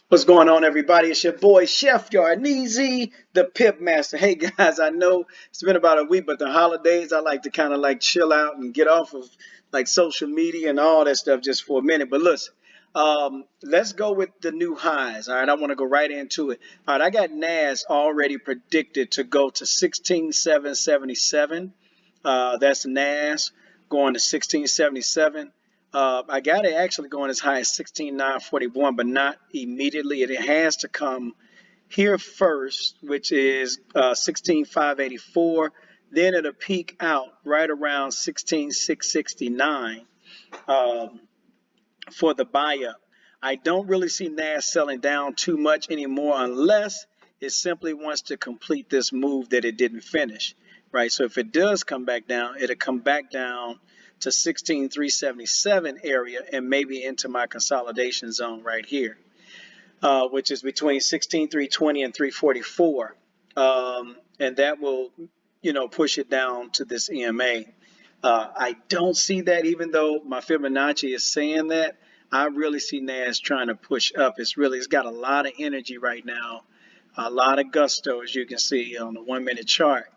What's going on, everybody? It's your boy Chef Yarneezy, the Pip Master. Hey guys, I know it's been about a week, but the holidays I like to kind of like chill out and get off of like social media and all that stuff just for a minute. But listen, let's go with the new highs. All right, I want to go right into it. All right, I got NAS already predicted to go to 16,777. That's NAS going to 1677. I got it actually going as high as 16,941, but not immediately. It has to come here first, which is 16,584. Then it'll peak out right around 16,669 um, for the buy up. I don't really see NAS selling down too much anymore unless it simply wants to complete this move that it didn't finish, right? So if it does come back down, it'll come back down to 16,377 area and maybe into my consolidation zone right here, which is between 16,320 and 344. And that will, push it down to this EMA. I don't see that, even though my Fibonacci is saying that. I really see NAS trying to push up. It's got a lot of energy right now, a lot of gusto, as you can see on the 1 minute chart,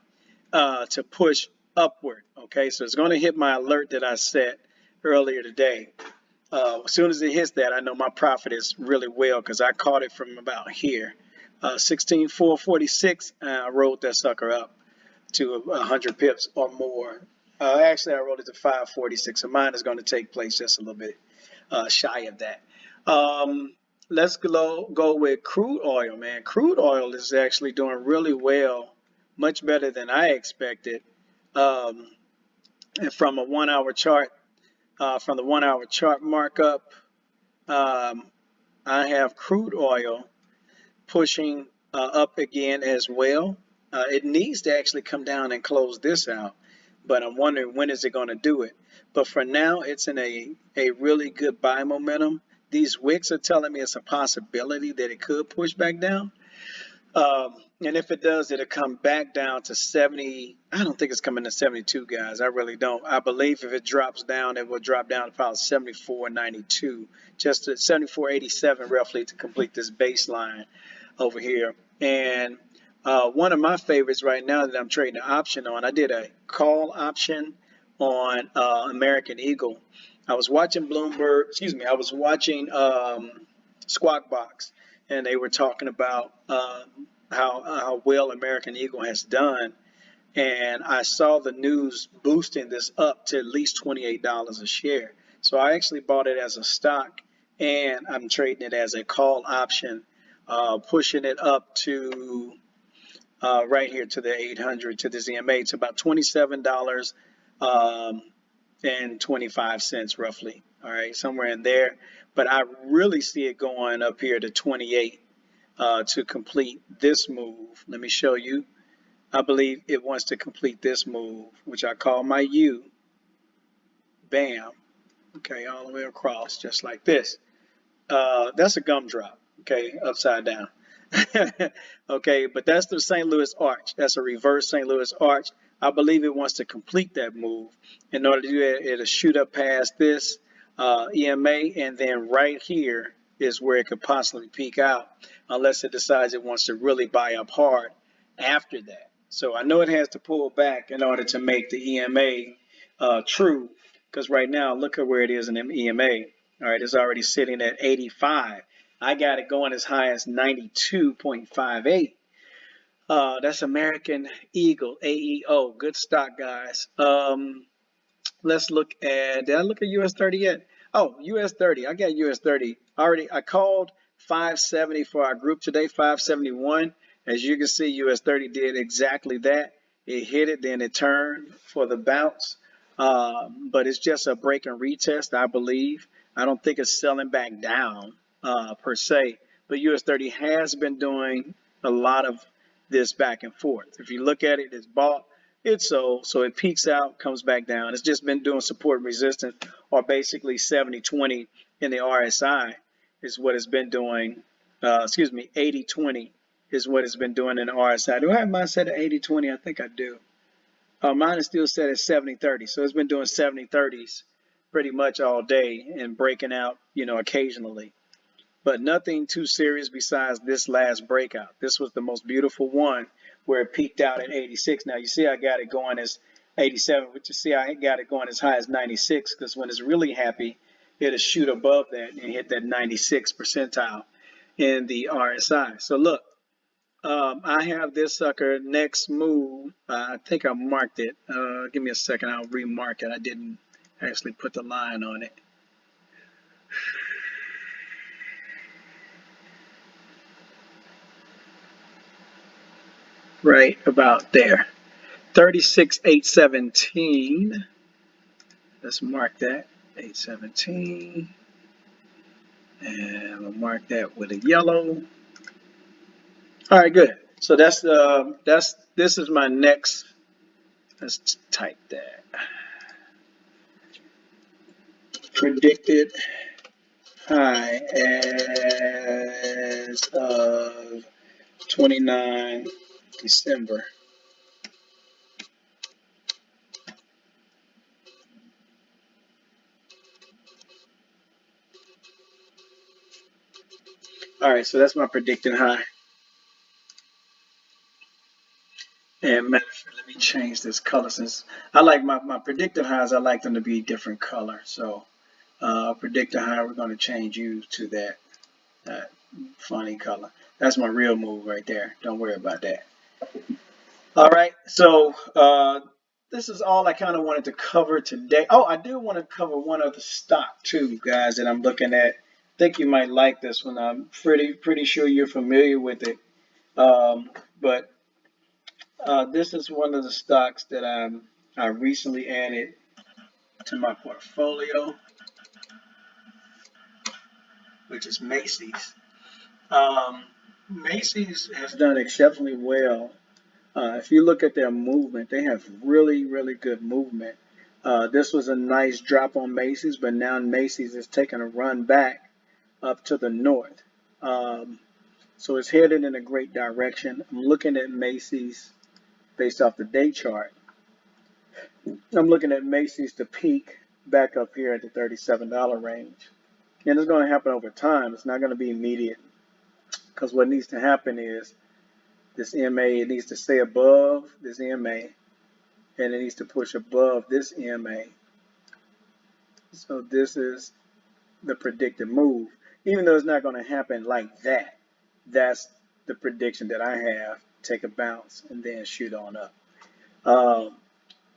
to push upward. Okay, so it's going to hit my alert that I set earlier today. As soon as it hits that, I know my profit is really well because I caught it from about here, 16,446, and I rolled that sucker up to 100 pips or more. Actually, I rolled it to 546, so mine is going to take place just a little bit shy of that. Let's go with crude oil, man. Crude oil is actually doing really well, much better than I expected. Um, and from a 1 hour chart, from the 1 hour chart markup, um, I have crude oil pushing up again as well. It needs to actually come down and close this out, but I'm wondering when is it going to do it. But for now, it's in a really good buy momentum. These wicks are telling me it's a possibility that it could push back down. And if it does, it'll come back down to 70. I don't think it's coming to 72, guys. I really don't. I believe if it drops down, it will drop down to about 74.92, just at 74.87 roughly to complete this baseline over here. And one of my favorites right now that I'm trading an option on, I did a call option on American Eagle. I was watching Bloomberg, excuse me, I was watching Squawk Box, and they were talking about how well American Eagle has done. And I saw the news boosting this up to at least $28 a share. So I actually bought it as a stock, and I'm trading it as a call option, pushing it up to right here to the 800 to the ZMA. It's about $27 and 25 cents roughly. All right, somewhere in there. But I really see it going up here to 28 to complete this move. Let me show you. I believe it wants to complete this move, which I call my U. Bam. Okay, all the way across, just like this. That's a gumdrop. Okay, upside down. Okay, but that's the St. Louis arch. That's a reverse St. Louis arch. I believe it wants to complete that move. In order to do that, it'll shoot up past this EMA, and then right here is where it could possibly peak out, unless it decides it wants to really buy up hard after that. So I know it has to pull back in order to make the EMA true, because right now, look at where it is in the EMA. All right, it's already sitting at 85. I got it going as high as 92.58. That's American Eagle, AEO. Good stock, guys. Let's look at, did I look at US30 yet? Oh, US30. I got US30 already. I called 570 for our group today, 571. As you can see, US30 did exactly that. It hit it, then it turned for the bounce. But it's just a break and retest, I believe. I don't think it's selling back down per se. But US30 has been doing a lot of this back and forth. If you look at it, it's bought, it's sold, so it peaks out, comes back down. It's just been doing support and resistance, or basically 70-20 in the RSI is what it's been doing. 80-20 is what it's been doing in the RSI. Do I have mine set at 80-20? I think I do. Mine is still set at 70-30, so it's been doing 70-30s pretty much all day and breaking out, occasionally. but nothing too serious besides this last breakout. This was the most beautiful one where it peaked out at 86. Now you see I got it going as 87, but you see I got it going as high as 96 because when it's really happy, it'll shoot above that and hit that 96 percentile in the RSI. So look, I have this sucker next move. I think I marked it. Give me a second. I'll remark it. I didn't actually put the line on it. Right about there. 36,817. Let's mark that. 817. And we'll mark that with a yellow. All right, good. So this is my next. Let's type that. Predicted high as of 29 December. All right, so that's my predicted high. And matter of fact, let me change this color since I like my predicted highs. I like them to be different color. So predicted high, we're going to change you to that funny color. That's my real move right there. Don't worry about that. All right, so this is all I kind of wanted to cover today. Oh, I do want to cover one other stock too, guys, that I'm looking at. I think you might like this one. I'm pretty sure you're familiar with it. But this is one of the stocks that I recently added to my portfolio, which is Macy's. Macy's has done exceptionally well. If you look at their movement, they have really good movement. This was a nice drop on Macy's, but now Macy's is taking a run back up to the north. So it's headed in a great direction. I'm looking at Macy's based off the day chart. I'm looking at Macy's to peak back up here at the $37 range. And it's going to happen over time. It's not going to be immediate because what needs to happen is this MA, it needs to stay above this MA and it needs to push above this MA. So this is the predicted move. Even though it's not going to happen like that, that's the prediction that I have. Take a bounce and then shoot on up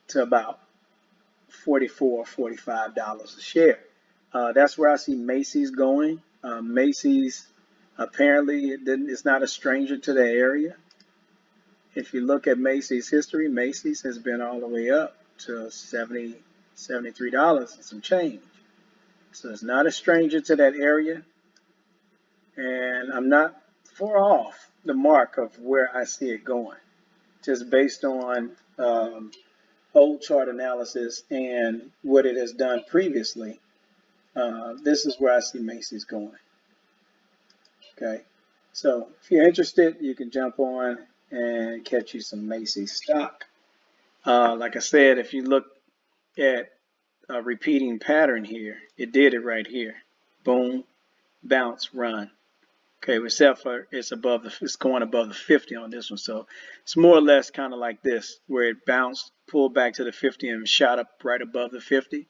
to about $44, $45 a share. That's where I see Macy's going. Macy's apparently it's not a stranger to the area. If you look at Macy's history, Macy's has been all the way up to $70, $73 and some change. So it's not a stranger to that area. And I'm not far off the mark of where I see it going, just based on old chart analysis and what it has done previously. This is where I see Macy's going. Okay, so if you're interested, you can jump on and catch you some Macy's stock. Like I said, if you look at a repeating pattern here, it did it right here. Boom, bounce, run. Okay, except for it's going above the 50 on this one. So it's more or less kind of like this, where it bounced, pulled back to the 50 and shot up right above the 50.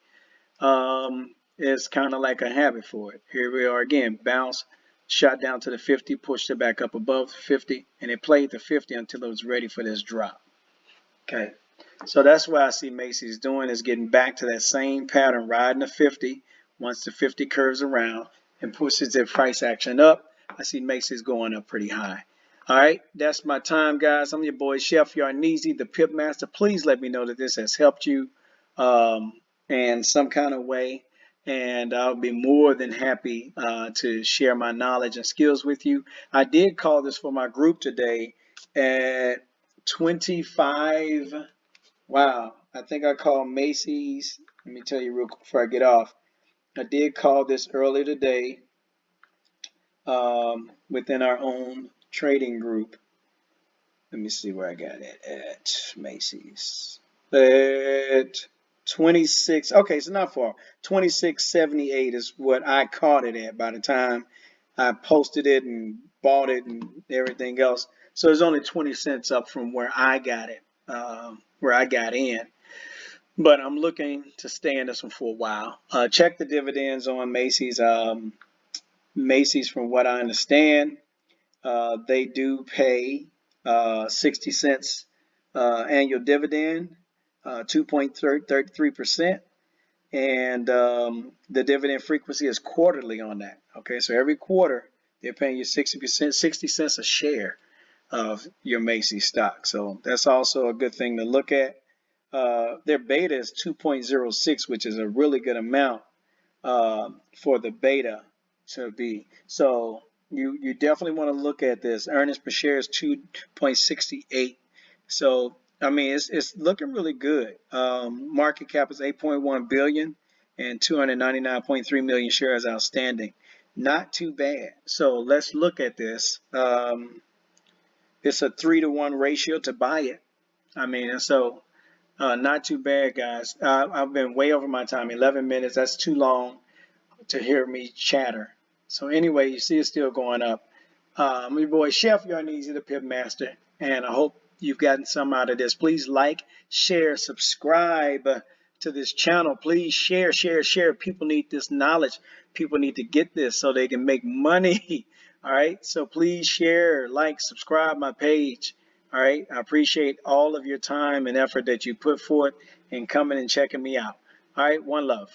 It's kind of like a habit for it. Here we are again, bounce, shot down to the 50, pushed it back up above the 50, and it played the 50 until it was ready for this drop. Okay, so that's what I see Macy's doing, is getting back to that same pattern, riding the 50. Once the 50 curves around and pushes their price action up, I see Macy's going up pretty high. All right, that's my time, guys. I'm your boy, Chef Yarneezy, the Pip Master. Please let me know that this has helped you in some kind of way, and I'll be more than happy to share my knowledge and skills with you. I did call this for my group today at 25. Wow, I think I called Macy's. Let me tell you real quick before I get off. I did call this earlier today within our own trading group. Let me see where I got it at Macy's. At 26. Okay, so not far. 26.78 is what I caught it at by the time I posted it and bought it and everything else. So it's only 20 cents up from where I got it, where I got in. But I'm looking to stay in this one for a while. Check the dividends on Macy's. Macy's, from what I understand, they do pay 60 cents annual dividend, 2.33%. And the dividend frequency is quarterly on that. Okay, so every quarter they're paying you 60%, 60 cents a share of your Macy's stock. So that's also a good thing to look at. Their beta is 2.06, which is a really good amount for the beta to be. So you definitely want to look at this. Earnings per share is 2.68. So I mean it's looking really good. Market cap is 8.1 billion and 299.3 million shares outstanding. Not too bad. So let's look at this. It's a 3-to-1 ratio to buy it. I mean, and so not too bad, guys. I've been way over my time. 11 minutes. That's too long to hear me chatter. So anyway, you see it's still going up. I'm your boy Chef, your uneasy the Pip Master, and I hope you've gotten some out of this. Please like, share, subscribe to this channel. Please share, share, share. People need this knowledge. People need to get this so they can make money. All right. So please share, like, subscribe my page. All right. I appreciate all of your time and effort that you put forth in coming and checking me out. All right. One love.